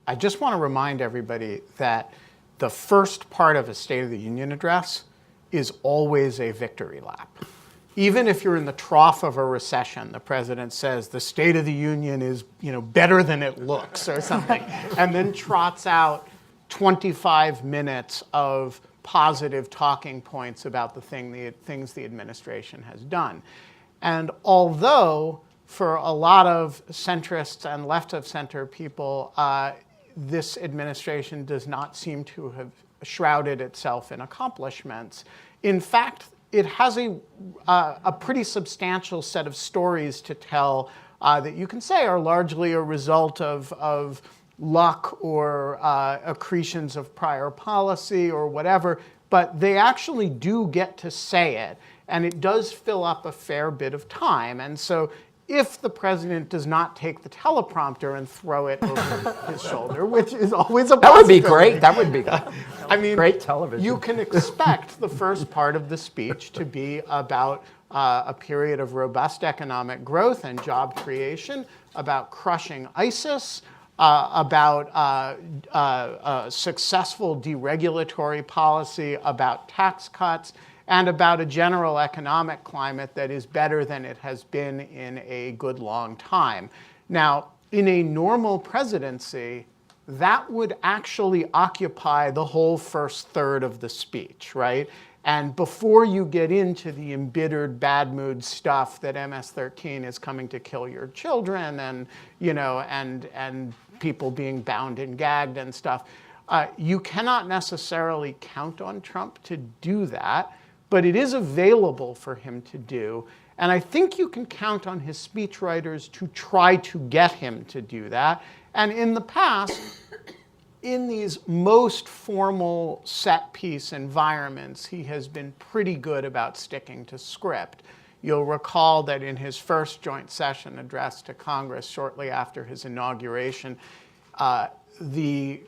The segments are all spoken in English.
I just want to remind everybody that the first part of a State of the Union address is always a victory lap. Even if you're in the trough of a recession, the president says the State of the Union is, better than it looks or something, and then trots out 25 minutes of positive talking points about the things the administration has done. And although for a lot of centrists and left of center people, this administration does not seem to have shrouded itself in accomplishments, in fact, it has a pretty substantial set of stories to tell that you can say are largely a result of luck or accretions of prior policy or whatever, but they actually do get to say it, and it does fill up a fair bit of time. And so if the president does not take the teleprompter and throw it over his shoulder, which is always a possibility. That would be great. That would be great television. You can expect the first part of the speech to be about a period of robust economic growth and job creation, about crushing ISIS, about successful deregulatory policy, about tax cuts, and about a general economic climate that is better than it has been in a good long time. Now, in a normal presidency, that would actually occupy the whole first third of the speech, right? And before you get into the embittered bad mood stuff that MS-13 is coming to kill your children and, and people being bound and gagged and stuff, you cannot necessarily count on Trump to do that, but it is available for him to do. And I think you can count on his speechwriters to try to get him to do that. And in the past, in these most formal set piece environments, he has been pretty good about sticking to script. You'll recall that in his first joint session address to Congress shortly after his inauguration, the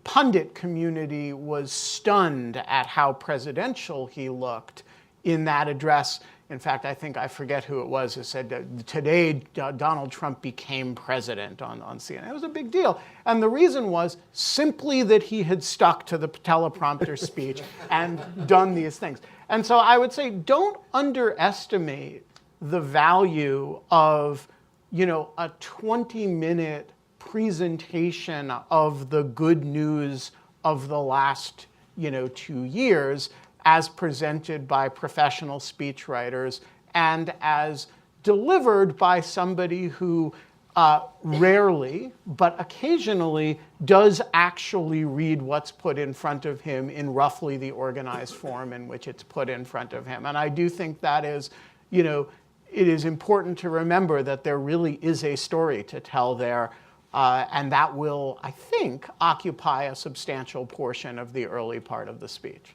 pundit community was stunned at how presidential he looked in that address. In fact, I forget who it was who said that today Donald Trump became president on CNN. It was a big deal. And the reason was simply that he had stuck to the teleprompter speech and done these things. And so I would say don't underestimate the value of, a 20-minute presentation of the good news of the last, 2 years as presented by professional speechwriters and as delivered by somebody who rarely, but occasionally, does actually read what's put in front of him in roughly the organized form in which it's put in front of him. And I do think that is, it is important to remember that there really is a story to tell there. And that will, I think, occupy a substantial portion of the early part of the speech.